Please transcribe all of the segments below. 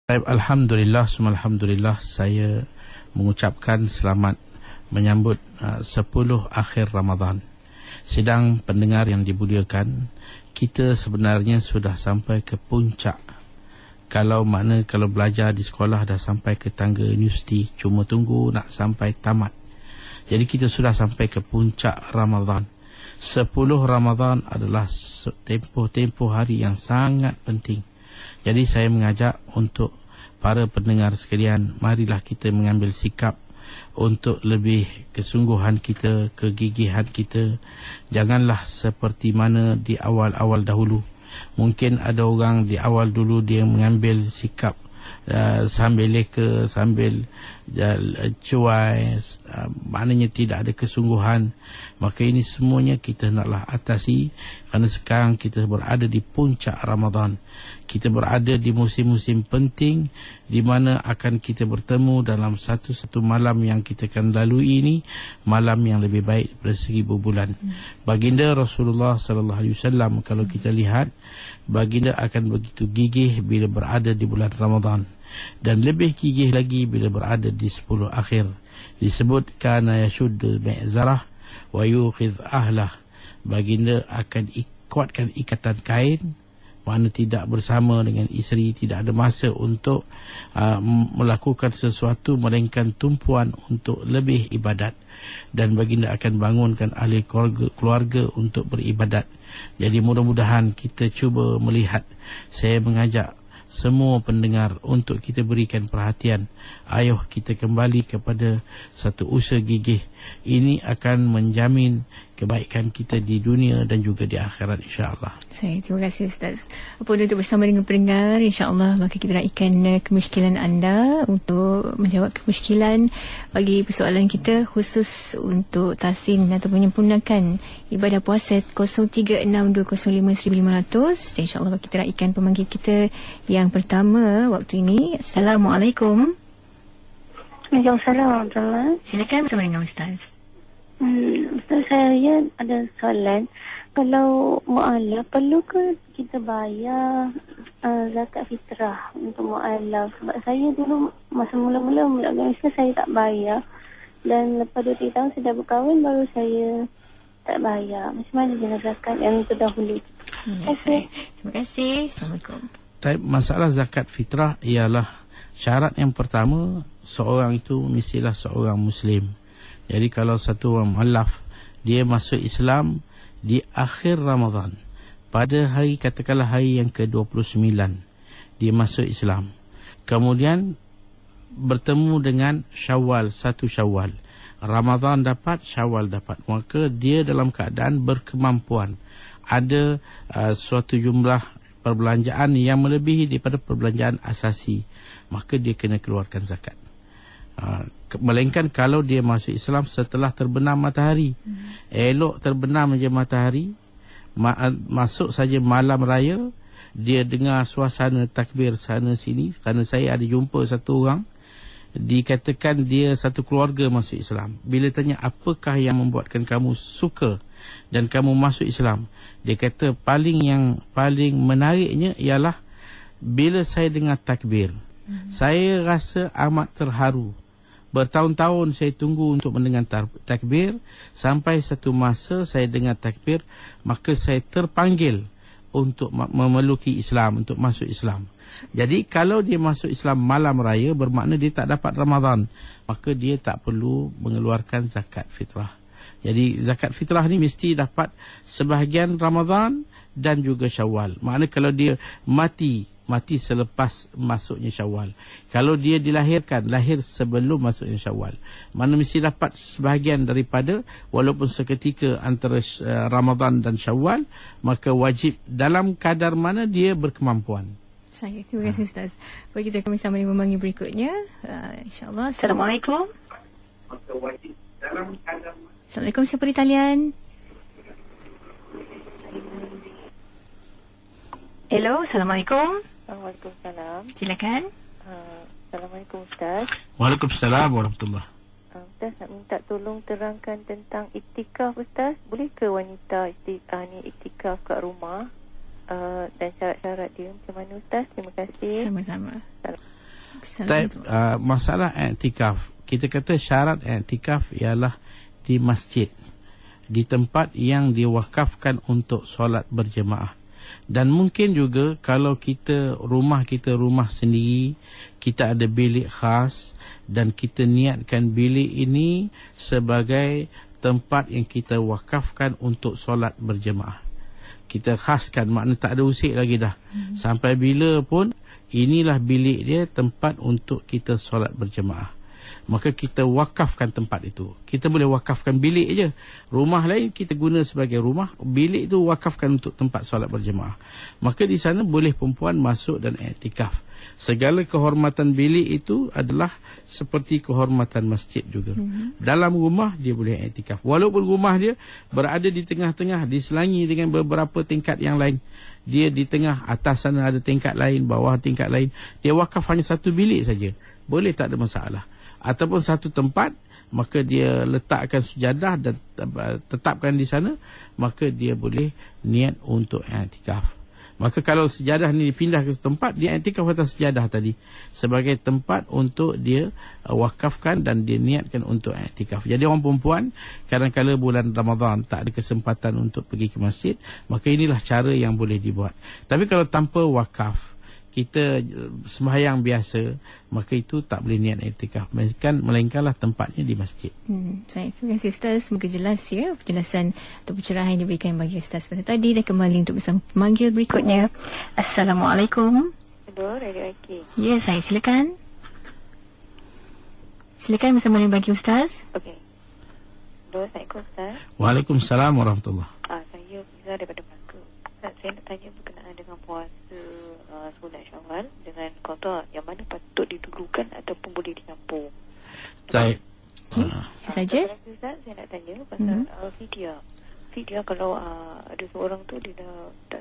Baik, Alhamdulillah, semua Alhamdulillah, saya mengucapkan selamat menyambut 10 akhir Ramadan. Sidang pendengar yang dimuliakan, kita sebenarnya sudah sampai ke puncak. Kalau belajar di sekolah dah sampai ke tangga universiti, cuma tunggu nak sampai tamat. Jadi kita sudah sampai ke puncak Ramadan. 10 Ramadan adalah tempoh hari yang sangat penting. Jadi saya mengajak untuk para pendengar sekalian, marilah kita mengambil sikap untuk lebih kesungguhan kita, kegigihan kita. Janganlah seperti mana di awal-awal dahulu. Mungkin ada orang di awal dulu dia mengambil sikap sambil leka, sambil cuai, maknanya tidak ada kesungguhan. Maka ini semuanya kita naklah atasi, kerana sekarang kita berada di puncak Ramadan. Kita berada di musim-musim penting di mana akan kita bertemu dalam satu malam yang kita akan lalui ini, malam yang lebih baik dari segi berbulan. Baginda Rasulullah sallallahu alaihi wasallam, kalau kita lihat, baginda akan begitu gigih bila berada di bulan Ramadan, dan lebih gigih lagi bila berada di 10 akhir. Disebut kana yashuddu mi'zarah wa yuqidh ahlah. Baginda akan kuatkan ikatan kain, mana tidak bersama dengan isteri, tidak ada masa untuk melakukan sesuatu melainkan tumpuan untuk lebih ibadat. Dan baginda akan bangunkan ahli keluarga untuk beribadat. Jadi mudah-mudahan kita cuba melihat. Saya mengajak semua pendengar untuk kita berikan perhatian. Ayuh kita kembali kepada satu usaha gigih. Ini akan menjamin kebaikan kita di dunia dan juga di akhirat, insya-Allah. Terima kasih Ustaz. Apa untuk bersama dengan pendengar, insya-Allah maka kita raikan kemusykilan anda untuk menjawab kemusykilan bagi persoalan kita khusus untuk tahsin atau menyempurnakan ibadah puasa 0362051500. Insya-Allah kita raikan pemanggil kita yang pertama waktu ini. Assalamualaikum. Waalaikumsalam. Silakan bersama dengan Ustaz. Ustaz, saya ada soalan. Kalau mu'alaf, perlu ke kita bayar zakat fitrah untuk mu'alaf? Sebab saya dulu masa mula-mula agama Islam saya tak bayar. Dan lepas 2-3 tahun saya dah berkahwin baru saya tak bayar. Macam mana dengan zakat yang terdahulu? Terima kasih. Assalamualaikum. Masalah zakat fitrah ialah syarat yang pertama, seorang itu mestilah seorang Muslim. Jadi kalau satu orang mu'alaf, dia masuk Islam di akhir Ramadan, pada hari, katakanlah hari yang ke-29, dia masuk Islam. Kemudian bertemu dengan Syawal, 1 Syawal. Ramadan dapat, Syawal dapat. Maka dia dalam keadaan berkemampuan. Ada suatu jumlah perbelanjaan yang melebihi daripada perbelanjaan asasi. Maka dia kena keluarkan zakat. Melainkan kalau dia masuk Islam setelah terbenam matahari. Elok terbenam je matahari, masuk saja malam raya, dia dengar suasana takbir sana sini. Kerana saya ada jumpa satu orang, dikatakan dia satu keluarga masuk Islam. Bila tanya apakah yang membuatkan kamu suka dan kamu masuk Islam, dia kata paling menariknya ialah bila saya dengar takbir, saya rasa amat terharu. Bertahun-tahun saya tunggu untuk mendengar takbir. Sampai satu masa saya dengar takbir, maka saya terpanggil untuk memeluki Islam, untuk masuk Islam. Jadi kalau dia masuk Islam malam raya, bermakna dia tak dapat Ramadan, maka dia tak perlu mengeluarkan zakat fitrah. Jadi zakat fitrah ni mesti dapat sebahagian Ramadan dan juga Syawal. Maknanya kalau dia mati selepas masuknya Syawal. Kalau dia dilahirkan, lahir sebelum masuknya Syawal, mana mesti dapat sebahagian daripada, walaupun seketika antara Ramadan dan Syawal, maka wajib dalam kadar mana dia berkemampuan. Terima kasih Ustaz. Baik, kita akan bersama dengan pemanggil berikutnya, insya-Allah. Assalamualaikum. Assalamualaikum, siapa di talian? Hello, Assalamualaikum. Waalaikumsalam. Silakan. Assalamualaikum Ustaz. Waalaikumsalam warahmatullahi. Ustaz nak minta tolong terangkan tentang iktikaf Ustaz. Boleh ke wanita iktikaf kat rumah? Dan syarat-syarat dia macam mana Ustaz? Terima kasih. Sama-sama. Masalah i'tikaf, kita kata syarat i'tikaf ialah di masjid, di tempat yang diwakafkan untuk solat berjemaah. Dan mungkin juga kalau rumah sendiri, kita ada bilik khas dan kita niatkan bilik ini sebagai tempat yang kita wakafkan untuk solat berjemaah. Kita khaskan, makna tak ada usik lagi dah. Sampai bila pun inilah bilik dia, tempat untuk kita solat berjemaah. Maka kita wakafkan tempat itu. Kita boleh wakafkan bilik je. Rumah lain kita guna sebagai rumah, bilik itu wakafkan untuk tempat solat berjemaah. Maka di sana boleh perempuan masuk dan i'tikaf. Segala kehormatan bilik itu adalah seperti kehormatan masjid juga. Dalam rumah dia boleh i'tikaf. Walaupun rumah dia berada di tengah-tengah, diselangi dengan beberapa tingkat yang lain. Dia di tengah, atas sana ada tingkat lain, bawah tingkat lain. Dia wakaf hanya satu bilik saja. Boleh, tak ada masalah. Ataupun satu tempat, maka dia letakkan sujadah dan tetapkan di sana, maka dia boleh niat untuk i'tikaf. Maka kalau sejadah ni dipindah ke tempat, dia i'tikaf atas sejadah tadi sebagai tempat untuk dia wakafkan dan dia niatkan untuk i'tikaf. Jadi orang perempuan kadang-kadang bulan Ramadan tak ada kesempatan untuk pergi ke masjid, maka inilah cara yang boleh dibuat. Tapi kalau tanpa wakaf, kita sembahyang biasa, maka itu tak boleh niat i'tikaf, melainkanlah tempatnya di masjid. Terima kasih Ustaz, semoga jelas ya penjelasan atau pencerahan yang diberikan bagi Ustaz pada tadi. Dan kembali untuk bersama pemanggil berikutnya. Assalamualaikum. Hello, Radio Aki. Ya, saya silakan. Silakan bersama dengan bagi Ustaz. Okey. Hello, Assalamualaikum Ustaz. Waalaikumsalam warahmatullahi. Saya Fiza daripada Melaka. Ustaz, saya nak tanya berkenaan dengan puasa sunat Syawal dengan qada, yang mana patut didulukan ataupun boleh dicampur. Saya saja. Ustaz, saya nak tanya pasal fidyah. Fidyah kalau ada seorang tu dia dah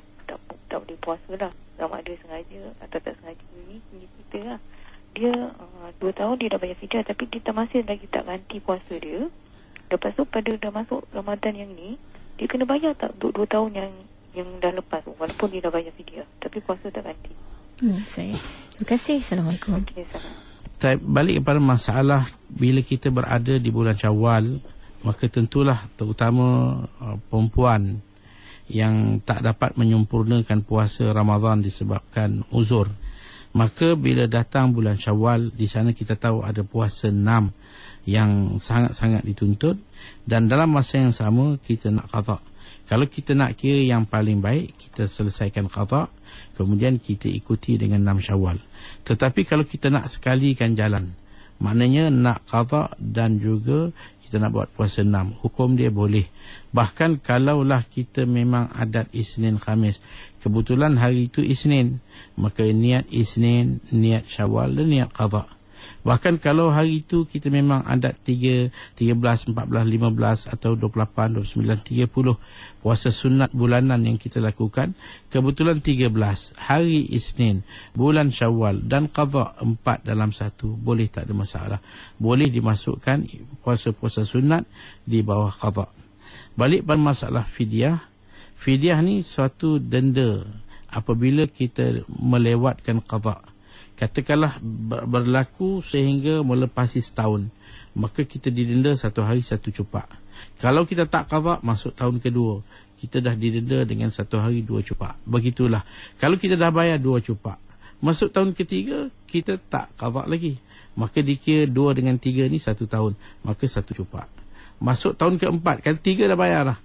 tak boleh puasa lah, sama ada sengaja atau tak sengaja, ini kita lah. Dia 2 tahun dia dah bayar fidyah, tapi dia masih lagi tak ganti puasa dia. Lepas tu pada dah masuk Ramadan yang ni, dia kena bayar tak untuk 2 tahun yang dah lepas, walaupun dia dah bayar fidyah tapi puasa tak ganti. Terima kasih. Assalamualaikum. Balik kepada masalah bila kita berada di bulan Syawal, maka tentulah terutama perempuan yang tak dapat menyempurnakan puasa Ramadan disebabkan uzur, maka bila datang bulan Syawal, di sana kita tahu ada puasa 6 yang sangat-sangat dituntut, dan dalam masa yang sama kita nak qada. Kalau kita nak kira yang paling baik, kita selesaikan qada, kemudian kita ikuti dengan 6 Syawal. Tetapi kalau kita nak sekalikan jalan, maknanya nak qada dan juga kita nak buat puasa 6, hukum dia boleh. Bahkan kalaulah kita memang adat Isnin Khamis, kebetulan hari itu Isnin, maka niat Isnin, niat Syawal dan niat qada. Bahkan kalau hari itu kita memang adat 13, 14, 15 atau 28, 29, 30 puasa sunat bulanan yang kita lakukan, kebetulan 13 hari Isnin, bulan Syawal dan qada 4 dalam 1, boleh, tak ada masalah. Boleh dimasukkan puasa-puasa sunat di bawah qada. Balik pada masalah fidyah. Fidyah ni suatu denda apabila kita melewatkan qada. Katakanlah berlaku sehingga melepasi setahun, maka kita didenda 1 hari 1 cupak. Kalau kita tak qada, masuk tahun kedua, kita dah didenda dengan 1 hari 2 cupak. Begitulah. Kalau kita dah bayar 2 cupak, masuk tahun ketiga, kita tak qada lagi, maka dikira 2 dengan 3 ni 1 tahun, maka 1 cupak. Masuk tahun keempat, kan 3 dah bayar lah,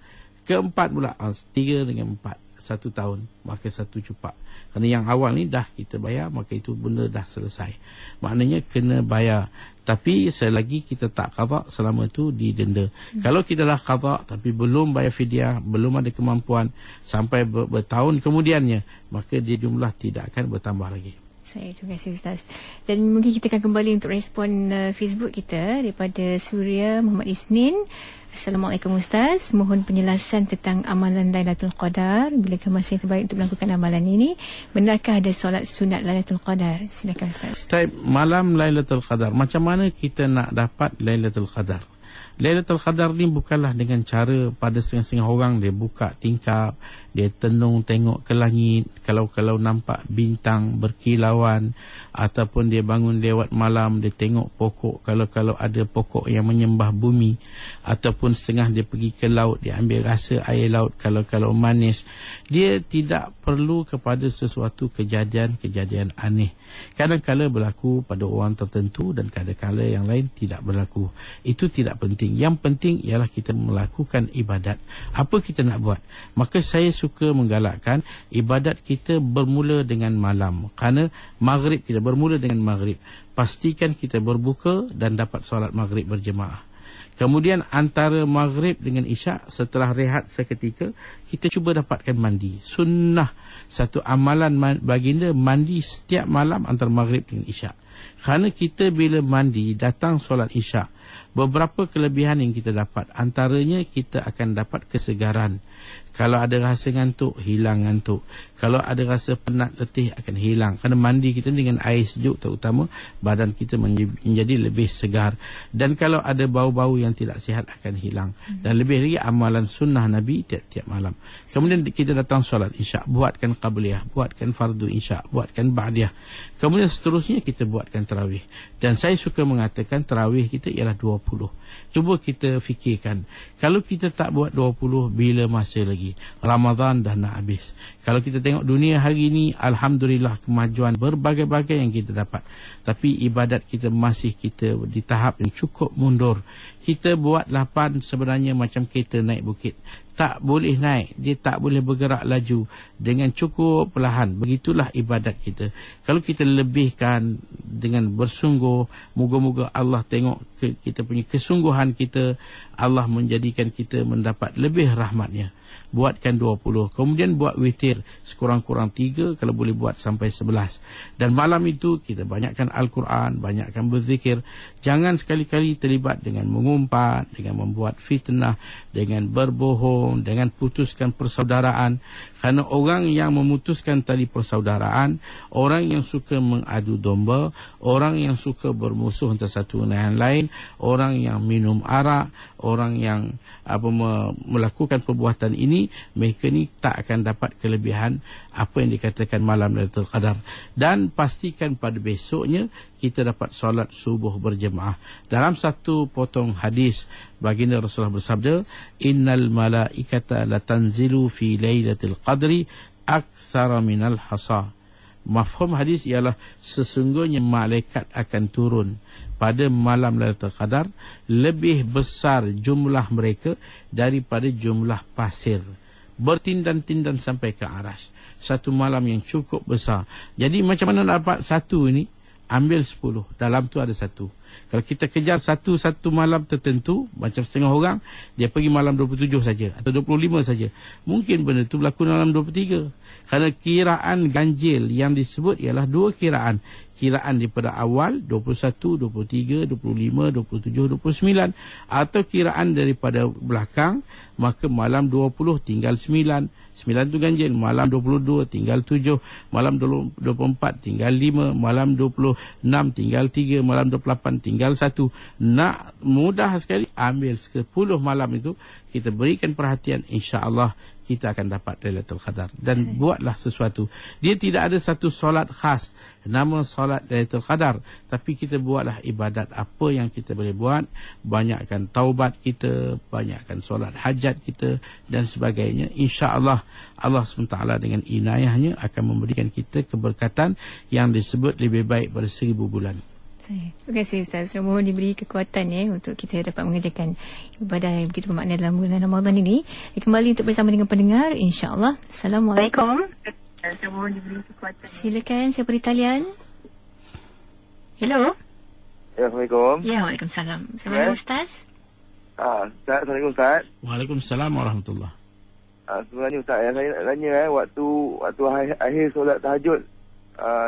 keempat pula 3 dengan 4, 1 tahun, maka 1 cupak. Kerana yang awal ni dah kita bayar, maka itu benda dah selesai. Maknanya kena bayar. Tapi selagi kita tak qada, selama itu didenda. Kalau kita dah qada tapi belum bayar fidyah, belum ada kemampuan sampai bertahun kemudiannya, maka dia jumlah tidak akan bertambah lagi. Terima kasih Ustaz. Dan mungkin kita akan kembali untuk respon Facebook kita daripada Suria Muhammad Isnin. Assalamualaikum Ustaz, mohon penjelasan tentang amalan Lailatul Qadar. Bilakah masa yang terbaik untuk melakukan amalan ini? Benarkah ada solat sunat Lailatul Qadar? Silakan Ustaz. Malam Lailatul Qadar, macam mana kita nak dapat Lailatul Qadar? Lailatul Qadar ni bukanlah dengan cara pada setengah-setengah orang dia buka tingkap, dia tenung tengok ke langit, kalau nampak bintang berkilauan, ataupun dia bangun lewat malam dia tengok pokok, kalau ada pokok yang menyembah bumi, ataupun setengah dia pergi ke laut, dia ambil rasa air laut kalau manis. Dia tidak perlu kepada sesuatu kejadian aneh. Kadang-kala berlaku pada orang tertentu dan kadang-kala yang lain tidak berlaku. Itu tidak penting. Yang penting ialah kita melakukan ibadat. Apa kita nak buat? Maka saya suka menggalakkan ibadat kita bermula dengan malam. Kerana maghrib kita bermula dengan maghrib. Pastikan kita berbuka dan dapat solat maghrib berjemaah. Kemudian antara maghrib dengan isyak, setelah rehat seketika, kita cuba dapatkan mandi. Sunnah satu amalan baginda mandi setiap malam antara maghrib dengan isyak. Kerana kita bila mandi datang solat isyak, beberapa kelebihan yang kita dapat. Antaranya kita akan dapat kesegaran. Kalau ada rasa ngantuk, hilang ngantuk. Kalau ada rasa penat, letih akan hilang. Kerana mandi kita dengan air sejuk terutama, badan kita menjadi lebih segar. Dan kalau ada bau-bau yang tidak sihat akan hilang. Dan lebih lagi amalan sunnah Nabi tiap-tiap malam. Kemudian kita datang solat isyak, buatkan qabliyah, buatkan fardu isyak, buatkan ba'diyah. Kemudian seterusnya kita buatkan tarawih. Dan saya suka mengatakan tarawih kita ialah 20. Cuba kita fikirkan, kalau kita tak buat 20, bila masa lagi? Ramadan dah nak habis. Kalau kita tengok dunia hari ini, alhamdulillah kemajuan berbagai-bagai yang kita dapat. Tapi ibadat kita masih kita di tahap yang cukup mundur. Kita buat 8 sebenarnya macam kereta naik bukit. Tak boleh naik, dia tak boleh bergerak laju dengan cukup perlahan. Begitulah ibadat kita. Kalau kita lebihkan dengan bersungguh, moga-moga Allah tengok kita punya kesungguhan kita, Allah menjadikan kita mendapat lebih rahmatnya. Buatkan 20. Kemudian buat witir sekurang-kurang 3, kalau boleh buat sampai 11. Dan malam itu kita banyakkan Al-Quran, banyakkan berzikir. Jangan sekali-kali terlibat dengan mengumpat, dengan membuat fitnah, dengan berbohong, dengan putuskan persaudaraan. Kerana orang yang memutuskan tali persaudaraan, orang yang suka mengadu domba, orang yang suka bermusuh antara satu dengan lain, orang yang minum arak, orang yang melakukan perbuatan ini, mereka ni tak akan dapat kelebihan apa yang dikatakan malam Lailatul Qadar. Dan pastikan pada besoknya kita dapat solat subuh berjemaah. Dalam satu potong hadis, baginda Rasulullah bersabda, innal malaikata latanzilu fi lailatul qadri aktsara minal hasa. Mafhum hadis ialah sesungguhnya malaikat akan turun pada malam Lailatul Qadar lebih besar jumlah mereka daripada jumlah pasir. Bertindan-tindan sampai ke aras. Satu malam yang cukup besar. Jadi macam mana nak dapat satu ini? Ambil 10. Dalam tu ada satu. Kalau kita kejar satu malam tertentu, macam setengah orang, dia pergi malam 27 saja atau 25 saja. Mungkin benda itu berlaku dalam 23. Kerana kiraan ganjil yang disebut ialah 2 kiraan. Kiraan daripada awal 21, 23, 25, 27, 29. Atau kiraan daripada belakang, maka malam 20 tinggal 9. 9 tu ganjil. Malam 22 tinggal 7. Malam 24 tinggal 5. Malam 26 tinggal 3. Malam 28 tinggal 1. Nak mudah sekali, ambil 10 malam itu, kita berikan perhatian, insya-Allah kita akan dapat Lailatul Qadar. Dan buatlah sesuatu. Dia tidak ada satu solat khas nama solat Lailatul Qadar, tapi kita buatlah ibadat apa yang kita boleh buat. Banyakkan taubat kita, banyakkan solat hajat kita dan sebagainya. Insya-Allah Allah SWT dengan inayahnya akan memberikan kita keberkatan yang disebut lebih baik pada 1000 bulan. Terima kasih Ustaz. Mohon diberi kekuatan untuk kita dapat mengerjakan ibadah yang begitu bermakna dalam bulan Ramadan ini. Kembali untuk bersama dengan pendengar, insya-Allah. Assalamualaikum. Mohon diberi kekuatan. Silakan, siapa di talian? Hello. Assalamualaikum. Ya, waalaikumsalam. Assalamualaikum Ustaz. Ustaz, Assalamualaikum Ustaz. Waalaikumsalam warahmatullahi. Sebenarnya Ustaz, yang saya nak tanya waktu akhir solat tahajud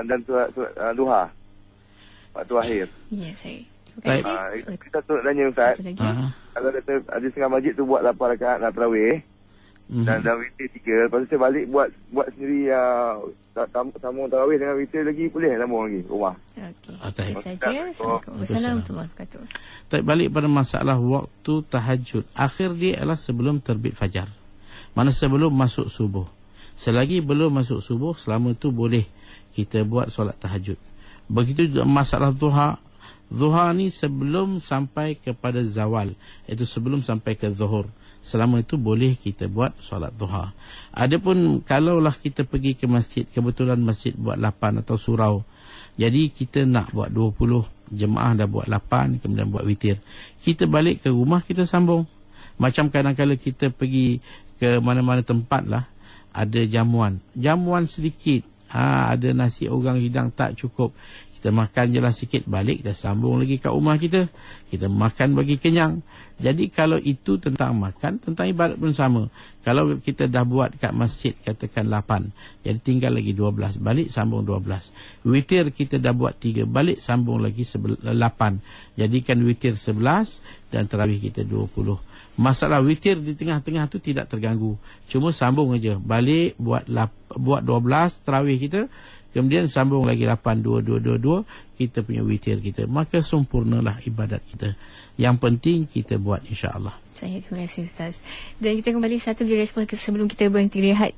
dan solat duha. Waktu akhir. Ya, saya. Terima kasih. Kita tu nak tanya Ustaz. Kalau kata ada setengah masjid tu buat 8 rakaat nak tarawih. Dan witir 3. Lepas tu saya balik buat sendiri sambung tarawih dengan witir lagi, boleh sambung lagi rumah. Okey. Itu saja. Assalamualaikum warahmatullahi wabarakatuh. Tak balik pada masalah waktu tahajud. Akhir dia adalah sebelum terbit fajar. Mana sebelum masuk subuh. Selagi belum masuk subuh, selama tu boleh kita buat solat tahajud. Begitu juga masalah duha. Duha ni sebelum sampai kepada zawal, itu sebelum sampai ke zuhur. Selama itu boleh kita buat solat duha. Adapun kalaulah kita pergi ke masjid, kebetulan masjid buat 8 atau surau, jadi kita nak buat 20, jemaah dah buat 8, kemudian buat witir, kita balik ke rumah, kita sambung. Macam kadang-kadang kita pergi ke mana-mana tempat lah, ada jamuan sedikit, ada nasi orang hidang tak cukup, kita makan je lah sikit, balik dah sambung lagi kat rumah kita makan bagi kenyang. Jadi kalau itu tentang makan, tentang ibadat pun sama. Kalau kita dah buat kat masjid katakan 8, jadi tinggal lagi 12, balik sambung 12. Witir kita dah buat 3, balik sambung lagi 8. Jadikan witir 11 dan tarawih kita 20. Masalah witir di tengah-tengah tu tidak terganggu. Cuma sambung aja. Balik buat 12 tarawih kita, kemudian sambung lagi 8, 2, kita punya witir kita. Maka sempurnalah ibadat kita. Yang penting kita buat, insya-Allah. Terima kasih Ustaz. Dan kita kembali satu lagi respon sebelum kita berhenti rehat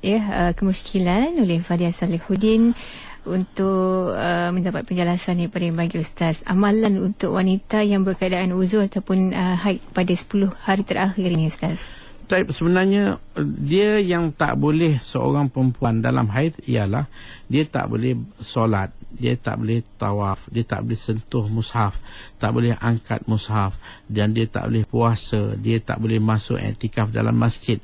kemusykilan oleh Fadiah Salihuddin untuk mendapat penjelasan daripada bagi Ustaz. Amalan untuk wanita yang berkeadaan uzur ataupun haid pada 10 hari terakhir ini Ustaz. Sebenarnya dia yang tak boleh seorang perempuan dalam haid ialah dia tak boleh solat, dia tak boleh tawaf, dia tak boleh sentuh mushaf, tak boleh angkat mushaf, dan dia tak boleh puasa, dia tak boleh masuk iktikaf dalam masjid,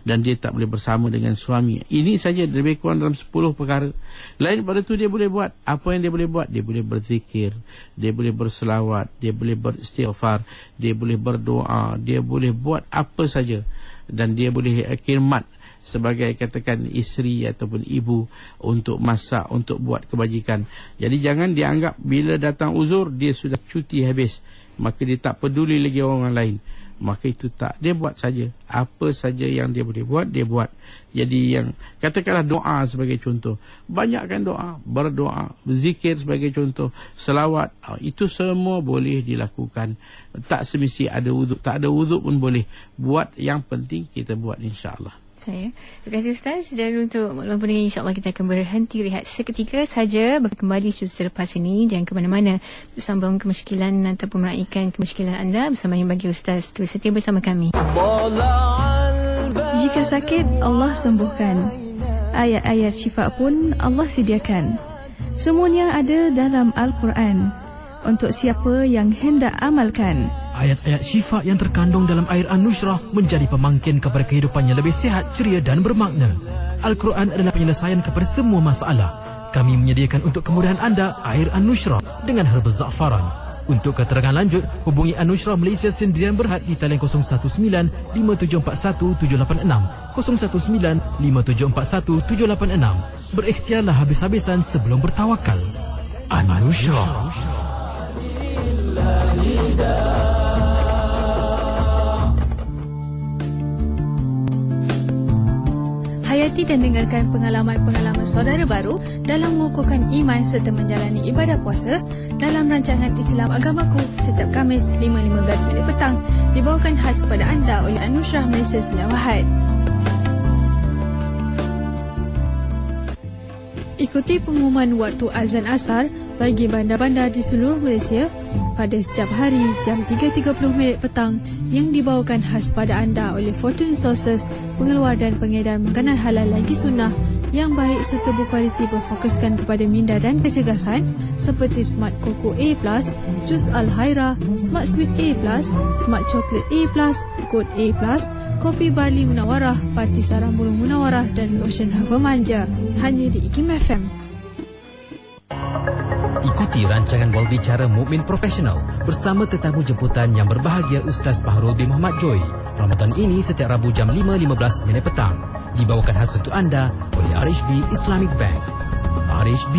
dan dia tak boleh bersama dengan suami. Ini saja lebih kurang dalam 10 perkara. Lain pada tu dia boleh buat. Apa yang dia boleh buat? Dia boleh berzikir, dia boleh berselawat, dia boleh beristighfar, dia boleh berdoa, dia boleh buat apa saja. Dan dia boleh khidmat sebagai katakan isteri ataupun ibu, untuk masak, untuk buat kebajikan. Jadi jangan dianggap bila datang uzur dia sudah cuti habis, maka dia tak peduli lagi orang lain. Maka itu tak, dia buat saja apa saja yang dia boleh buat, dia buat. Jadi yang katakanlah doa sebagai contoh, banyakkan doa, berdoa, berzikir sebagai contoh, selawat, itu semua boleh dilakukan. Tak semesti ada wuduk, tak ada wuduk pun boleh buat. Yang penting kita buat, insya-Allah. Terima kasih Ustaz. Dan untuk makluman pendengar, insya-Allah kita akan berhenti rehat seketika saja. Kembali selepas ini, jangan ke mana-mana. Sambung kemusykilan ataupun meraihkan kemusykilan anda bersama yang bagi Ustaz. Terus setia bersama kami. Jika sakit, Allah sembuhkan. Ayat-ayat syifa pun Allah sediakan. Semuanya ada dalam Al-Quran. Untuk siapa yang hendak amalkan. Ayat-ayat syifa yang terkandung dalam air An-Nushrah menjadi pemangkin kepada kehidupan yang lebih sihat, ceria dan bermakna. Al-Quran adalah penyelesaian kepada semua masalah. Kami menyediakan untuk kemudahan anda air An-Nushrah dengan herba za'faran. Untuk keterangan lanjut, hubungi An-Nushrah Malaysia Sendirian Berhad di talian 019-5741-786, 019-5741-786. Berikhtiarlah habis-habisan sebelum bertawakal. An-Nushrah. Hayati dan dengarkan pengalaman-pengalaman saudara baru dalam mengukuhkan iman serta menjalani ibadah puasa dalam rancangan Islam Agamaku setiap Khamis 5.15 petang, dibawakan khas kepada anda oleh An-Nushrah Malaysia Sendirian Berhad. Ikuti pengumuman waktu azan asar bagi bandar-bandar di seluruh Malaysia pada setiap hari jam 3.30 petang yang dibawakan khas pada anda oleh Fortune Sources, pengeluar dan pengedar makanan halal lagi sunnah yang baik serta berkualiti, berfokuskan kepada minda dan kecergasan seperti Smart Coco A+, Jus Al-Haira, Smart Sweet A+, Smart Chocolate A+, Gold A+, Kopi Barley Munawarah, Pati Sarang Burung Munawarah dan Lotion Herba Manja. Hanya di IKIM FM. Ikuti rancangan Wal Bicara Mukmin Profesional bersama tetamu jemputan yang berbahagia Ustaz Baharul bin Muhammad Joy. Ramadan ini setiap Rabu jam 5.15 petang. Dibawakan khas untuk anda oleh RHB Islamic Bank. RHB,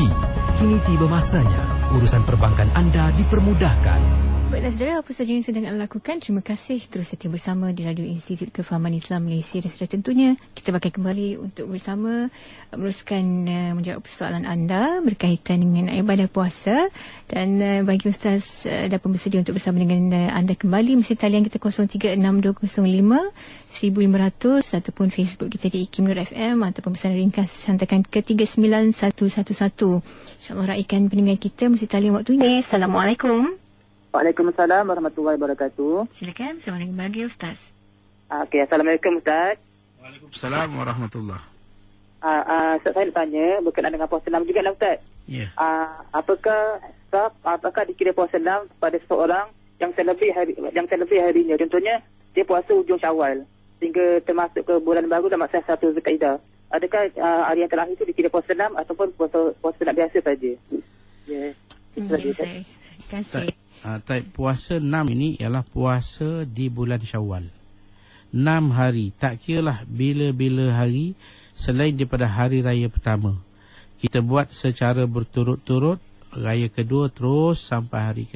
kini tiba masanya urusan perbankan anda dipermudahkan. Baiklah saudara, apa saja yang sedang anda lakukan, terima kasih terus setia bersama di Radio Institut Kefahaman Islam Malaysia. Dan sudah tentunya kita bakal kembali untuk bersama meneruskan menjawab persoalan anda berkaitan dengan ibadah puasa. Dan bagi Ustaz dah pun bersedia untuk bersama dengan anda kembali, mesti talian kita 0362051500 ataupun Facebook kita di IKIM Nur FM ataupun pesan ringkas hantarkan ke 39111. InsyaAllah raikan pendengar kita, mesti talian waktu ini. Assalamualaikum. Waalaikumsalam warahmatullahi wabarakatuh. Silakan, bersama dengan bahagia Ustaz. Okey, Assalamualaikum Ustaz. Waalaikumsalam warahmatullahi. Ustaz, saya nak tanya berkenaan dengan puasa 6 juga lah Ustaz. Ya. Apakah dikira puasa 6 pada seseorang yang terlebih harinya? Contohnya dia puasa hujung Syawal sehingga termasuk ke bulan baru dan maksud 1 Zulkaidah. Adakah hari yang terakhir itu dikira puasa 6 ataupun puasa nak biasa saja? Ya. Terima kasih. Type puasa 6 ini ialah puasa di bulan Syawal. 6 hari, tak kiralah bila-bila hari selain daripada hari raya pertama. Kita buat secara berturut-turut, raya kedua terus sampai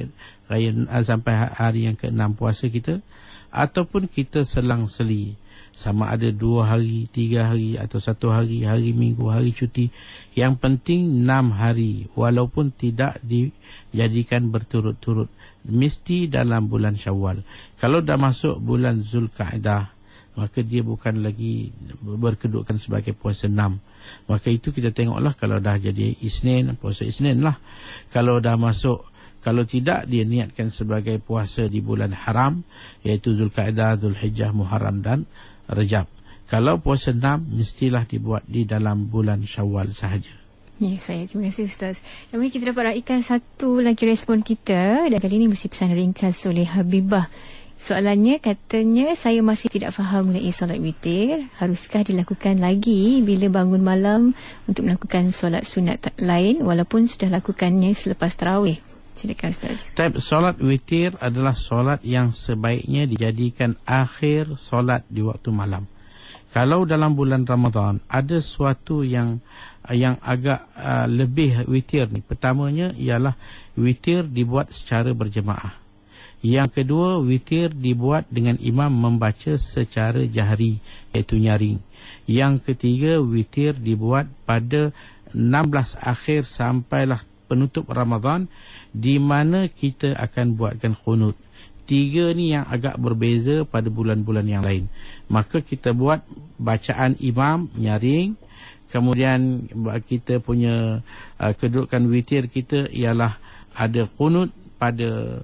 sampai hari yang ke-6 puasa kita, ataupun kita selang-seli. Sama ada 2 hari, 3 hari atau 1 hari, hari Minggu, hari cuti. Yang penting 6 hari walaupun tidak dijadikan berturut-turut. Mesti dalam bulan Syawal. Kalau dah masuk bulan Zulkaidah, maka dia bukan lagi berkedudukan sebagai puasa 6. Maka itu kita tengoklah, kalau dah jadi Isnin, puasa Isnin lah. Kalau dah masuk, kalau tidak dia niatkan sebagai puasa di bulan haram, iaitu Zulkaidah, Zulhijjah, Muharram dan Rajab. Kalau puasa 6 mestilah dibuat di dalam bulan Syawal sahaja. Ya, saya terima kasih Ustaz. Dan kita dapat raikan satu lagi respon kita, dan kali ini mesti pesan ringkas oleh Habibah. Soalannya, katanya saya masih tidak faham mengenai solat witir. Haruskah dilakukan lagi bila bangun malam untuk melakukan solat sunat lain walaupun sudah lakukannya selepas tarawih? Silakan Ustaz. Solat witir adalah solat yang sebaiknya dijadikan akhir solat di waktu malam. Kalau dalam bulan Ramadan ada sesuatu yang agak lebih witir ni. Pertamanya ialah witir dibuat secara berjemaah. Yang kedua, witir dibuat dengan imam membaca secara jahri, iaitu nyaring. Yang ketiga, witir dibuat pada 16 akhir sampailah penutup Ramadan, di mana kita akan buatkan qunut. 3 ni yang agak berbeza pada bulan-bulan yang lain. Maka kita buat bacaan imam nyaring. Kemudian kita punya kedudukan witir kita ialah ada qunut pada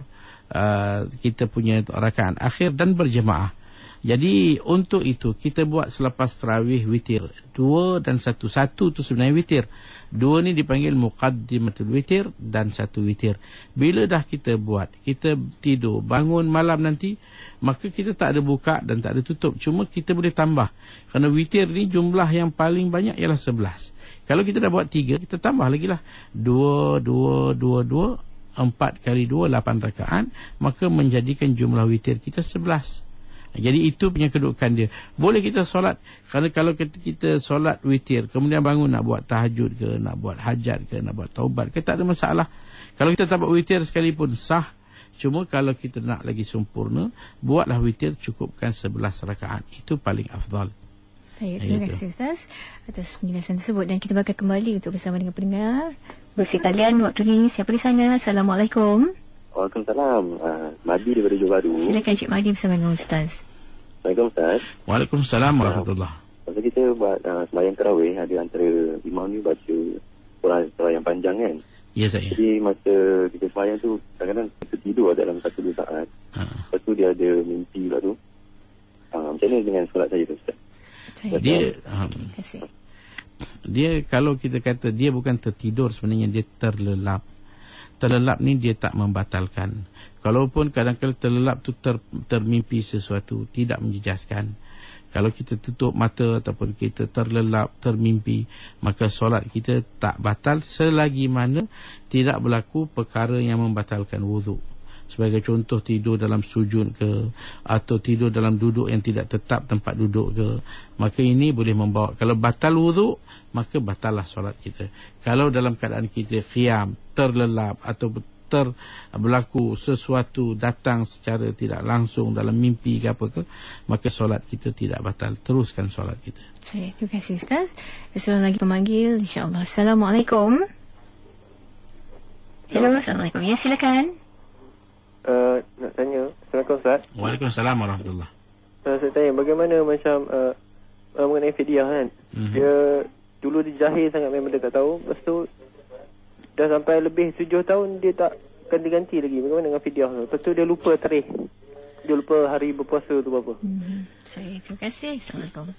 kita punya rakaat akhir dan berjemaah. Jadi untuk itu kita buat selepas tarawih witir 2 dan 1. 1 tu sebenarnya witir. 2 ni dipanggil muqaddimatul witir dan 1 witir. Bila dah kita buat, kita tidur, bangun malam nanti, maka kita tak ada buka dan tak ada tutup. Cuma kita boleh tambah. Kerana witir ni jumlah yang paling banyak ialah 11. Kalau kita dah buat 3, kita tambah lagi lah. 2, 2, 2, 2, 4 kali 2, 8 rakaat. Maka menjadikan jumlah witir kita 11. Jadi itu punya kedudukan dia. Boleh kita solat. Kerana kalau kita solat witir, kemudian bangun nak buat tahajud ke, nak buat hajat ke, nak buat taubat ke, tak ada masalah. Kalau kita tak buat witir sekalipun sah. Cuma kalau kita nak lagi sempurna, buatlah witir, cukupkan 11 rakaat. Itu paling afdal. Saya terima kasih Ustaz atas penjelasan tersebut. Dan kita bakal kembali untuk bersama dengan pendengar. Bersih talian waktu ini. Siapa di sana? Assalamualaikum. Waalaikumsalam. Madi daripada Johor Bahru. Silakan Cik Madi bersama dengan Ustaz. Assalamualaikum Ustaz. Waalaikumsalam warahmatullahi. Masa kita buat sembahyang tarawih, ada antara imam ni baca surah yang panjang kan. Ya saya. Jadi masa kita sembahyang tu, kadang-kadang kita tidur dalam 1-2 saat. Lepas tu dia ada mimpi pula tu. Macam mana dengan solat saya tu Ustaz? Dia kalau kita kata dia bukan tertidur, sebenarnya dia terlelap. Terlelap ni dia tak membatalkan. Kalaupun kadang-kadang terlelap tu termimpi sesuatu, tidak menjejaskan. Kalau kita tutup mata ataupun kita terlelap, termimpi, maka solat kita tak batal selagi mana tidak berlaku perkara yang membatalkan wuduk. Sebagai contoh, tidur dalam sujud ke, atau tidur dalam duduk yang tidak tetap tempat duduk ke, maka ini boleh membawa. Kalau batal wuduk, maka batallah solat kita. Kalau dalam keadaan kita qiyam, terlelap atau berlaku sesuatu datang secara tidak langsung dalam mimpi ke apa ke, maka solat kita tidak batal. Teruskan solat kita. Terima kasih Ustaz. Seorang lagi pemanggil, insya-Allah. Assalamualaikum. Hello, Assalamualaikum. Ya, silakan. Nak tanya. Assalamualaikum Ustaz. Waalaikumsalam warahmatullahi. Saya tanya bagaimana macam mengenai fidyah kan. Dia dulu dijahil sangat, memang dia tak tahu. Lepas tu dah sampai lebih 7 tahun dia tak ganti-ganti lagi. Bagaimana dengan fidyah tu? Lepas tu dia lupa tarikh. Dia lupa hari berpuasa tu berapa. Terima kasih. Assalamualaikum.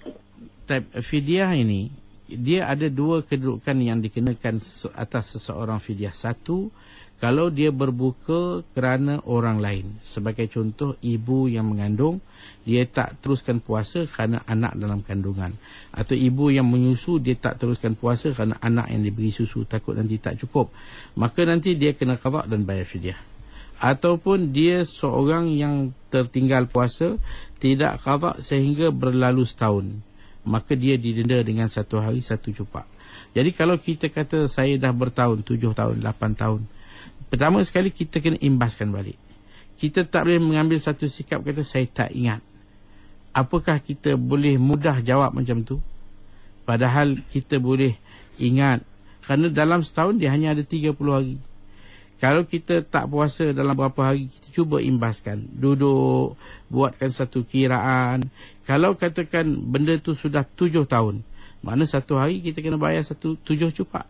Fidyah ini, dia ada dua kedudukan yang dikenakan atas seseorang fidyah. Satu, kalau dia berbuka kerana orang lain. Sebagai contoh, ibu yang mengandung, dia tak teruskan puasa kerana anak dalam kandungan. Atau ibu yang menyusu, dia tak teruskan puasa kerana anak yang diberi susu, takut nanti tak cukup. Maka nanti dia kena qada dan bayar fidyah. Ataupun dia seorang yang tertinggal puasa, tidak qada sehingga berlalu setahun, maka dia didenda dengan 1 hari 1 cupak. Jadi kalau kita kata saya dah bertahun, 7 tahun, 8 tahun, pertama sekali kita kena imbaskan balik. Kita tak boleh mengambil satu sikap kata saya tak ingat. Apakah kita boleh mudah jawab macam tu? Padahal kita boleh ingat. Kerana dalam setahun dia hanya ada 30 hari. Kalau kita tak puasa dalam berapa hari, kita cuba imbaskan. Duduk, buatkan satu kiraan. Kalau katakan benda tu sudah 7 tahun, mana 1 hari kita kena bayar 7 cupak.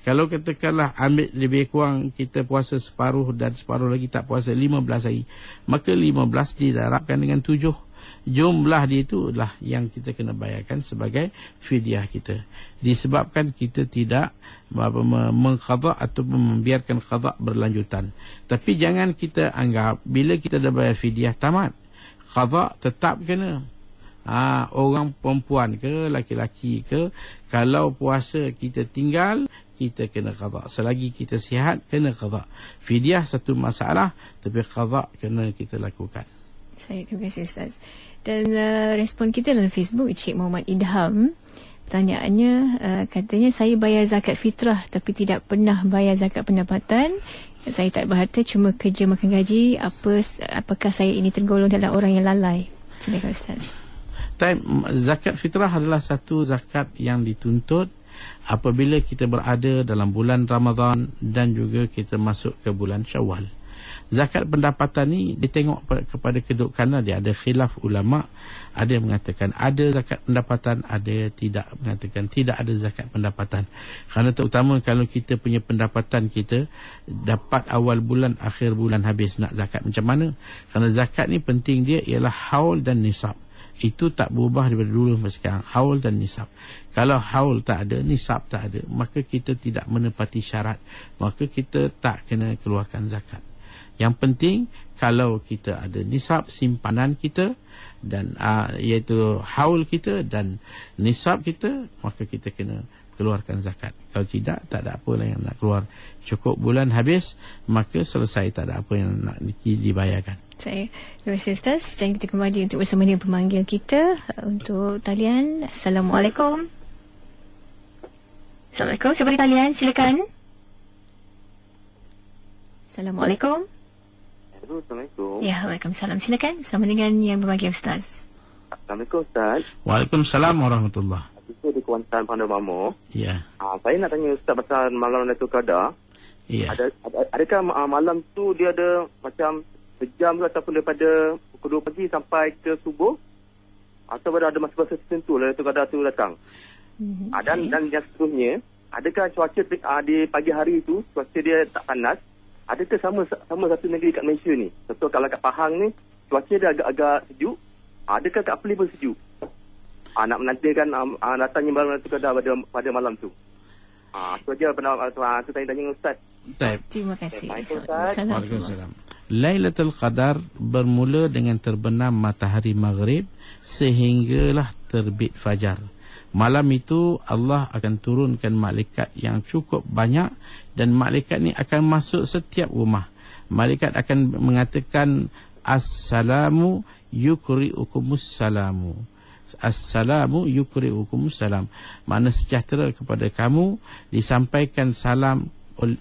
Kalau katakanlah ambil lebih kurang kita puasa separuh dan separuh lagi tak puasa 15 hari, maka 15 didarabkan dengan 7. Jumlah dia itu adalah yang kita kena bayarkan sebagai fidyah kita. Disebabkan kita tidak mengqada ataupun membiarkan qada berlanjutan. Tapi jangan kita anggap bila kita dah bayar fidyah tamat. Qada tetap kena. Orang perempuan ke laki-laki ke, kalau puasa kita tinggal, kita kena qada. Selagi kita sihat, kena qada. Fidyah satu masalah, tapi qada kena kita lakukan. Terima kasih Ustaz. Dan respon kita dalam Facebook, Cik Muhammad Idham, pertanyaannya, katanya saya bayar zakat fitrah tapi tidak pernah bayar zakat pendapatan. Saya tak berharta, cuma kerja makan gaji. Apakah saya ini tergolong dalam orang yang lalai? Silakan Ustaz. Zakat fitrah adalah satu zakat yang dituntut apabila kita berada dalam bulan Ramadan dan juga kita masuk ke bulan Syawal. Zakat pendapatan ni ditengok kepada kedudukan dia. Ada khilaf ulama'. Ada yang mengatakan ada zakat pendapatan, ada yang tidak mengatakan tidak ada zakat pendapatan. Kerana terutama kalau kita punya pendapatan kita dapat awal bulan, akhir bulan habis, nak zakat macam mana? Kerana zakat ni penting dia ialah haul dan nisab. Itu tak berubah daripada dulu sampai sekarang. Haul dan nisab. Kalau haul tak ada, nisab tak ada, maka kita tidak menepati syarat, maka kita tak kena keluarkan zakat. Yang penting kalau kita ada nisab simpanan kita dan iaitu haul kita dan nisab kita, maka kita kena keluarkan zakat. Kalau tidak, tak ada apa yang nak keluar. Cukup bulan habis, maka selesai, tak ada apa yang nak dibayarkan. Terima kasih Ustaz. Dan kita kembali untuk bersama dengan pemanggil kita untuk talian. Assalamualaikum. Assalamualaikum. Siapa di talian? Silakan. Assalamualaikum. Assalamualaikum. Ya, waalaikumsalam. Silakan bersama dengan yang berbahagia Ustaz. Assalamualaikum Ustaz. Waalaikumsalam warahmatullahi. Itu di Kuantan Pandai Mamo. Ya. Saya nak tanya Ustaz pasal malam Lailatul Qadar. Ya. Adakah malam tu dia ada macam sejam ke ataupun daripada pukul 2 pagi sampai ke subuh? Atau ada masa-masa tertentu Lailatul Qadar tu datang? Dan yang seterusnya, adakah cuaca di pagi hari itu cuaca dia tak panas? Adakah sama satu negeri kat Malaysia ni? Contoh kalau kat Pahang ni cuaca dia agak sejuk. Adakah kat Perlis pun sejuk? Nak menantikan datangnya malam Lailatul Qadar pada malam tu. Itu aja tu tanya Ustaz. Terima kasih. Waalaikumsalam. Lailatul Qadar bermula dengan terbenam matahari maghrib sehinggalah terbit fajar. Malam itu Allah akan turunkan malaikat yang cukup banyak dan malaikat ni akan masuk setiap rumah. Malaikat akan mengatakan Assalamu yukri'ukumus salamu. Assalamu yukri'ukumus salam. Makna sejahtera kepada kamu, disampaikan salam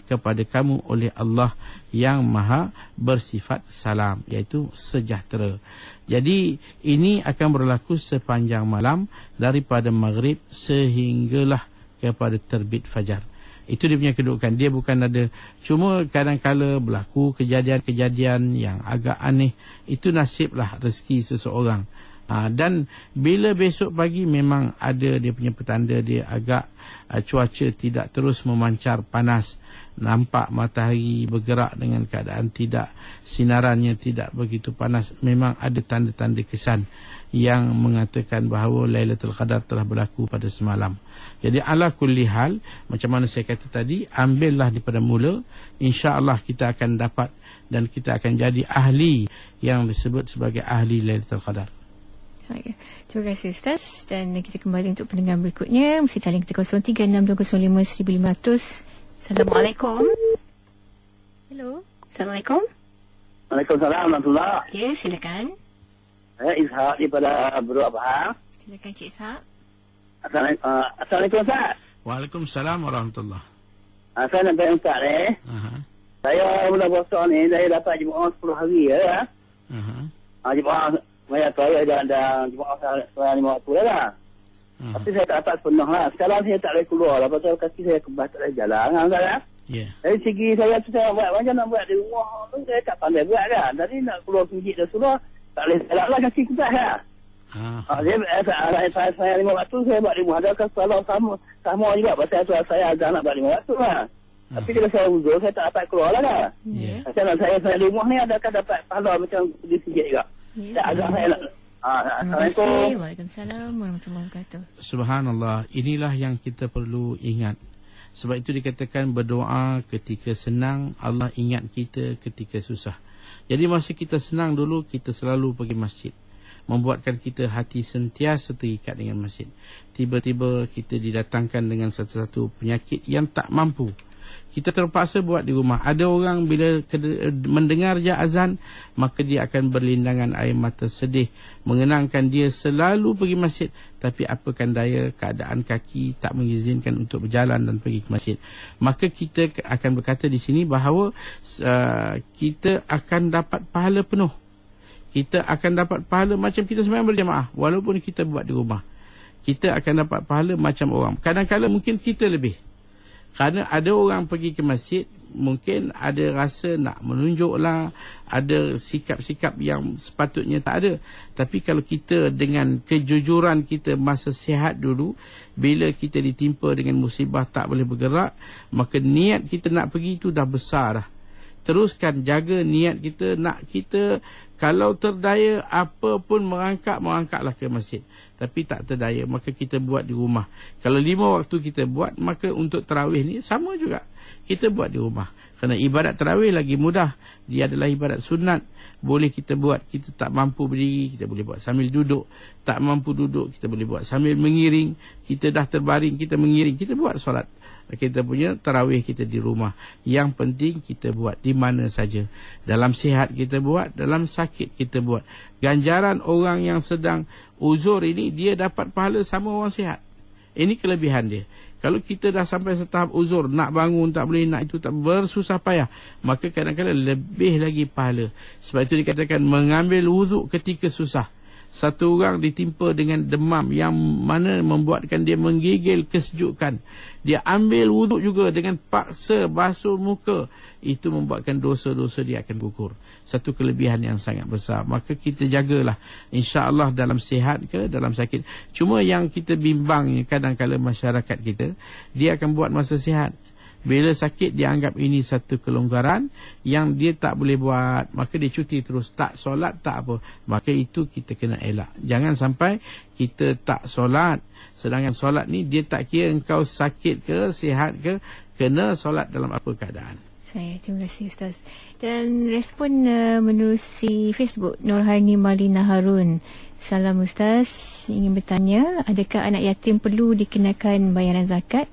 kepada kamu oleh Allah yang maha bersifat salam, iaitu sejahtera. Jadi ini akan berlaku sepanjang malam daripada maghrib sehinggalah kepada terbit fajar. Itu dia punya kedudukan. Dia bukan ada, cuma kadang-kala berlaku kejadian-kejadian yang agak aneh. Itu nasiblah rezeki seseorang. Dan bila besok pagi memang ada dia punya petanda, dia agak cuaca tidak terus memancar panas, nampak matahari bergerak dengan keadaan tidak, sinarannya tidak begitu panas. Memang ada tanda-tanda kesan yang mengatakan bahawa Lailatul Qadar telah berlaku pada semalam. Jadi ala kulli hal, macam mana saya kata tadi, ambillah daripada mula, insya-Allah kita akan dapat dan kita akan jadi ahli yang disebut sebagai ahli Lailatul Qadar. Terima kasih Ustaz. Dan kita kembali untuk pendengar berikutnya. Mesti talian kita 0362051500. Assalamualaikum. Hello. Assalamualaikum. Waalaikumsalam warahmatullahi. Ya, silakan. Saya Ishak daripada Buru Abang. Silakan Cik Ishak. Assalamualaikum Ustaz. Waalaikumsalam warahmatullahi. Saya nak tanya Ustaz Saya mula puasa ni, saya dapat jemaah 10 hari ya. Jemaah Maya saya dan jemaah saya 5 waktu lah. Tapi saya tak dapat penuh lah. Sekarang saya tak boleh keluar lah. Pasal kaki saya kebas tak boleh jalan kan. Dari segi saya buat macam nak buat di rumah tu, saya tak pandai buat kan. Jadi nak keluar sujud dan surah, tak boleh jalan lah, kaki kebas lah. Saya 5 waktu saya buat di rumah. Adakah kalau sama juga pasal saya agak nak buat 5 waktu lah. Tapi kalau saya uzur, saya tak dapat keluar lah kan. Macam saya di rumah ni adakah dapat pahala macam di sujud juga. Agak saya nak. Assalamualaikum. Waalaikumsalam warahmatullahi wabarakatuh. Subhanallah, inilah yang kita perlu ingat. Sebab itu dikatakan berdoa ketika senang, Allah ingat kita ketika susah. Jadi masa kita senang dulu, kita selalu pergi masjid, membuatkan kita hati sentiasa terikat dengan masjid. Tiba-tiba kita didatangkan dengan satu-satu penyakit yang tak mampu, kita terpaksa buat di rumah. Ada orang bila mendengar je azan, maka dia akan berlindangan air mata sedih, mengenangkan dia selalu pergi masjid. Tapi apakan daya, keadaan kaki tak mengizinkan untuk berjalan dan pergi ke masjid. Maka kita akan berkata di sini bahawa kita akan dapat pahala penuh. Kita akan dapat pahala macam kita sembahyang berjamaah, walaupun kita buat di rumah. Kita akan dapat pahala macam orang. Kadang-kadang mungkin kita lebih. Kerana ada orang pergi ke masjid, mungkin ada rasa nak menunjuklah, ada sikap-sikap yang sepatutnya tak ada. Tapi kalau kita dengan kejujuran kita masa sihat dulu, bila kita ditimpa dengan musibah tak boleh bergerak, maka niat kita nak pergi itu dah besar dah. Teruskan jaga niat kita, nak kita kalau terdaya apa pun merangkaklah ke masjid. Tapi tak terdaya, maka kita buat di rumah. Kalau 5 waktu kita buat, maka untuk tarawih ni sama juga, kita buat di rumah. Kerana ibadat tarawih lagi mudah. Dia adalah ibadat sunat. Boleh kita buat, kita tak mampu berdiri, kita boleh buat sambil duduk. Tak mampu duduk, kita boleh buat sambil mengiring. Kita dah terbaring, kita mengiring, kita buat solat. Kita punya tarawih kita di rumah. Yang penting kita buat di mana saja. Dalam sihat kita buat, dalam sakit kita buat. Ganjaran orang yang sedang uzur ini, dia dapat pahala sama orang sihat. Ini kelebihan dia. Kalau kita dah sampai setahap uzur, nak bangun tak boleh, nak itu tak, bersusah payah, maka kadang-kadang lebih lagi pahala. Sebab itu dikatakan mengambil wuduk ketika susah. Satu orang ditimpa dengan demam yang mana membuatkan dia menggigil kesejukan, dia ambil wuduk juga dengan paksa basuh muka, itu membuatkan dosa-dosa dia akan gugur. Satu kelebihan yang sangat besar. Maka kita jagalah, insya-Allah, dalam sihat ke dalam sakit. Cuma yang kita bimbangnya kadang-kadang masyarakat kita, dia akan buat masa sihat. Bila sakit dia anggap ini satu kelonggaran yang dia tak boleh buat, maka dia cuti terus, tak solat tak apa. Maka itu kita kena elak. Jangan sampai kita tak solat, sedangkan solat ni dia tak kira engkau sakit ke sihat ke, kena solat dalam apa keadaan. Terima kasih Ustaz. Dan respon menerusi Facebook, Nurhani Malina Harun. Salam Ustaz, ingin bertanya, adakah anak yatim perlu dikenakan bayaran zakat?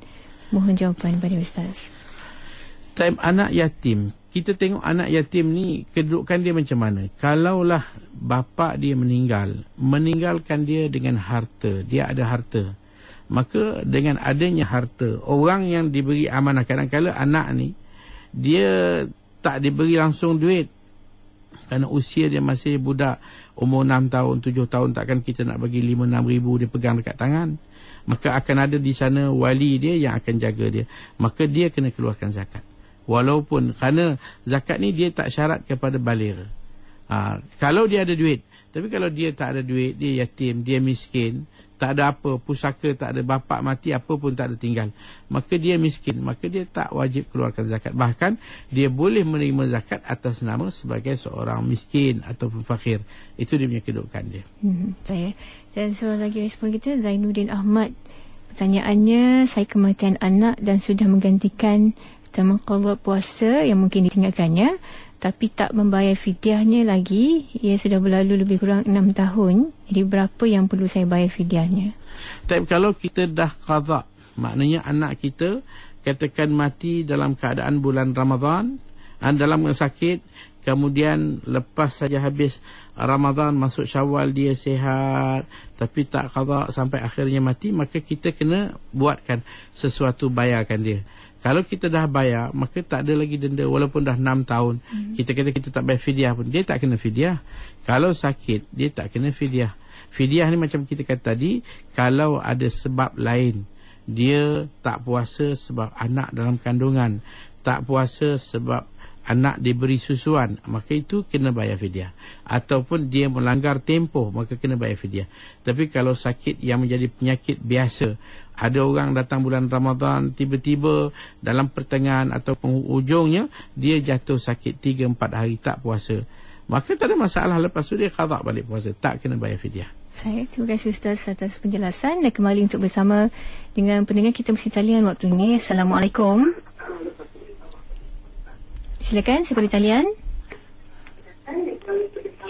Mohon jawapan pada Ustaz. Time anak yatim, kita tengok anak yatim ni kedudukan dia macam mana. Kalaulah bapa dia meninggalkan dia dengan harta, dia ada harta, Maka dengan adanya harta, orang yang diberi amanah, kadang-kadang anak ni dia tak diberi langsung duit kerana usia dia masih budak, umur 6 tahun, 7 tahun, takkan kita nak bagi 5-6 ribu dia pegang dekat tangan. Maka akan ada di sana wali dia yang akan jaga dia. Maka dia kena keluarkan zakat. Walaupun kerana zakat ni dia tak syarat kepada baligh. Kalau dia ada duit. Tapi kalau dia tak ada duit, dia yatim, dia miskin, tak ada apa, pusaka tak ada, bapak mati, apa pun tak ada tinggal, maka dia miskin, maka dia tak wajib keluarkan zakat. Bahkan dia boleh menerima zakat atas nama sebagai seorang miskin ataupun fakir. Itu dia punya kedudukan dia. Dan seorang lagi respon kita, Zainuddin Ahmad. Pertanyaannya, saya kematian anak dan sudah menggantikan qada puasa yang mungkin ditinggalkannya, tapi tak membayar fidyahnya lagi. Ia sudah berlalu lebih kurang 6 tahun. Jadi berapa yang perlu saya bayar fidyahnya? Tapi kalau kita dah qada, maknanya anak kita katakan mati dalam keadaan bulan Ramadan, dalam sakit, kemudian lepas saja habis Ramadan masuk Syawal dia sihat, tapi tak qada sampai akhirnya mati, maka kita kena buatkan sesuatu, bayarkan dia. Kalau kita dah bayar, maka tak ada lagi denda. Walaupun dah 6 tahun, kita kata kita tak bayar fidyah pun, dia tak kena fidyah. Kalau sakit, dia tak kena fidyah. Fidyah ni macam kita kata tadi, kalau ada sebab lain, dia tak puasa sebab anak dalam kandungan, tak puasa sebab anak diberi susuan, maka itu kena bayar fidyah. Ataupun dia melanggar tempoh, maka kena bayar fidyah. Tapi kalau sakit yang menjadi penyakit biasa, ada orang datang bulan Ramadan, tiba-tiba dalam pertengahan atau penghujungnya dia jatuh sakit 3-4 hari tak puasa, maka tak ada masalah. Lepas tu dia qada balik puasa, tak kena bayar fidyah. Terima kasih Ustaz atas penjelasan. Dan kembali untuk bersama dengan pendengar kita bersama talian waktu ini. Assalamualaikum. Silakan, siapa di talian?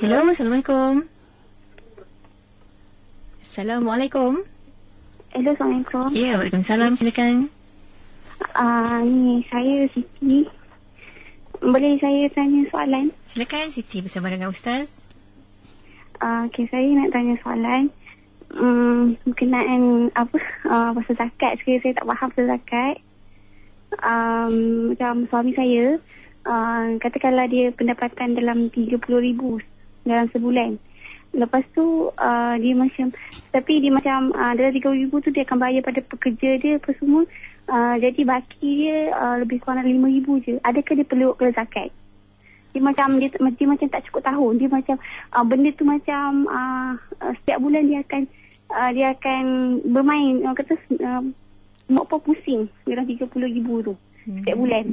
Hello, Assalamualaikum. Assalamualaikum. Hello, Assalamualaikum. Ya, Waalaikumsalam, silakan. Ni saya Siti. Boleh saya tanya soalan? Silakan Siti bersama dengan Ustaz. Okey, saya nak tanya soalan berkenaan pasal zakat. Sekiranya saya tak faham pasal zakat. Macam suami saya, katakanlah dia pendapatan dalam 30,000 dalam sebulan. Lepas tu dia macam, tapi dia macam dalam 30,000 tu dia akan bayar pada pekerja dia apa semua. Jadi baki dia lebih kurang 5,000 je. Adakah dia perlu keluar zakat? Dia macam tak cukup tahun. Dia macam benda tu macam setiap bulan dia akan bermain, orang kata nak apa pusing dalam 30,000 tu setiap bulan.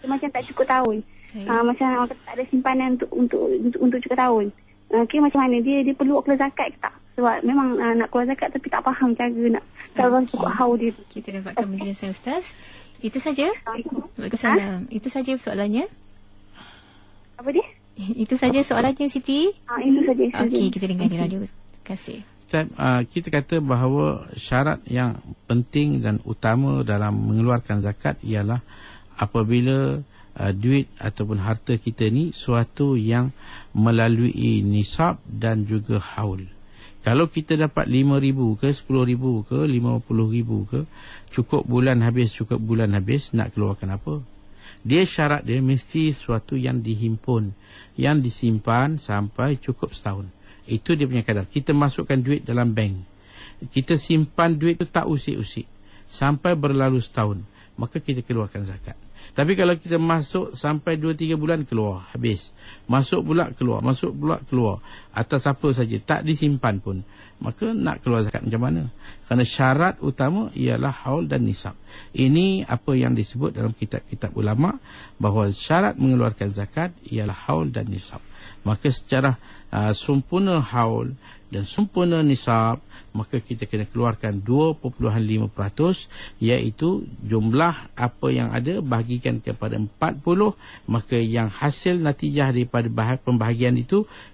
Dia macam tak cukup tahun. Macam orang kata tak ada simpanan untuk cukup tahun. Okay, macam mana dia perlu keluar zakat ke tak? Sebab memang nak keluar zakat tapi tak faham cara cukup haul dia. Kita dapatkan penjelasan Ustaz. Itu saja? Waalaikumsalam. Itu saja soalannya? Apa dia? Itu saja soalannya Siti? Itu saja. Okey, kita dengar di radio. Terima kasih. Kita kata bahawa syarat yang penting dan utama dalam mengeluarkan zakat ialah apabila duit ataupun harta kita ni suatu yang melalui nisab dan juga haul. Kalau kita dapat 5,000 ke 10,000 ke 50,000 ke, cukup bulan habis, nak keluarkan apa? Dia syarat dia mesti suatu yang dihimpun, yang disimpan sampai cukup setahun. Itu dia punya kadar. Kita masukkan duit dalam bank, kita simpan duit tu tak usik-usik sampai berlalu setahun, maka kita keluarkan zakat. Tapi kalau kita masuk sampai 2-3 bulan keluar, habis. Masuk pula keluar. Atas apa saja, tak disimpan pun, maka nak keluar zakat macam mana? Kerana syarat utama ialah haul dan nisab. Ini apa yang disebut dalam kitab-kitab ulama, bahawa syarat mengeluarkan zakat ialah haul dan nisab. Maka secara sempurna haul dan sempurna nisab, maka kita kena keluarkan 2.5%, iaitu jumlah apa yang ada bahagikan kepada 40, maka yang hasil natijah daripada pembahagian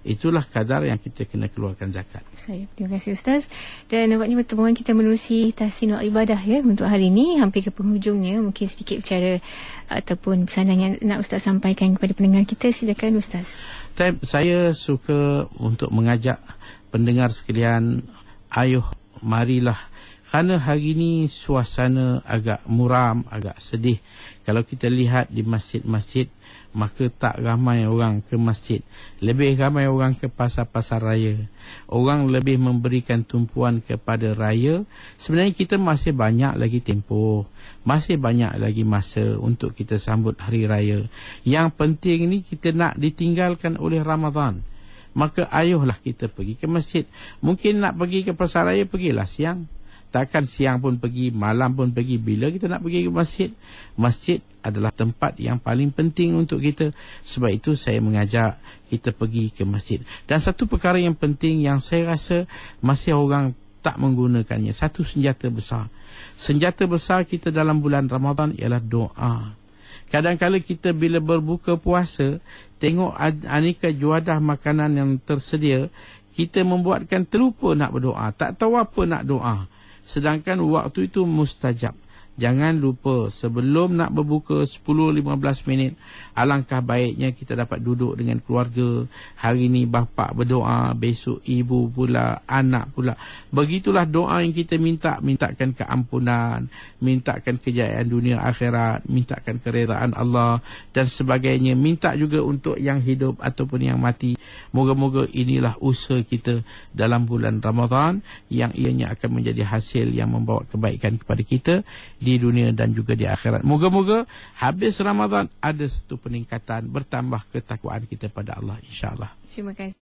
itulah kadar yang kita kena keluarkan zakat. Terima kasih Ustaz. Dan nampaknya pertemuan kita menerusi tahsin ibadah ya untuk hari ini, hampir ke penghujungnya. Mungkin sedikit bicara ataupun pesanan yang nak Ustaz sampaikan kepada pendengar kita. Silakan Ustaz. Saya suka untuk mengajak pendengar sekalian, ayuh marilah Kerana hari ini suasana agak muram, agak sedih. Kalau kita lihat di masjid-masjid, maka tak ramai orang ke masjid. Lebih ramai orang ke pasar-pasar raya. Orang lebih memberikan tumpuan kepada raya. Sebenarnya kita masih banyak lagi tempoh. Masih banyak lagi masa untuk kita sambut hari raya. Yang penting ni kita nak ditinggalkan oleh Ramadan. Maka ayolah kita pergi ke masjid. Mungkin nak pergi ke pasar raya, pergilah siang. Takkan siang pun pergi, malam pun pergi. Bila kita nak pergi ke masjid? Masjid adalah tempat yang paling penting untuk kita. Sebab itu saya mengajak kita pergi ke masjid. Dan satu perkara yang penting yang saya rasa masih orang tak menggunakannya. Satu senjata besar. Senjata besar kita dalam bulan Ramadan ialah doa. Kadang-kadang kita bila berbuka puasa, tengok aneka juadah makanan yang tersedia, kita membuatkan terlupa nak berdoa. Tak tahu apa nak doa. Sedangkan waktu itu mustajab. Jangan lupa sebelum nak berbuka 10-15 minit, alangkah baiknya kita dapat duduk dengan keluarga. Hari ni bapa berdoa, besok ibu pula, anak pula. Begitulah doa yang kita mintakan keampunan, mintakan kejayaan dunia akhirat, mintakan keredaan Allah dan sebagainya. Minta juga untuk yang hidup ataupun yang mati. Moga-moga inilah usaha kita dalam bulan Ramadan yang ianya akan menjadi hasil yang membawa kebaikan kepada kita di dunia dan juga di akhirat. Moga-moga habis Ramadan ada satu peningkatan, bertambah ketakwaan kita pada Allah, insya-Allah. Terima kasih.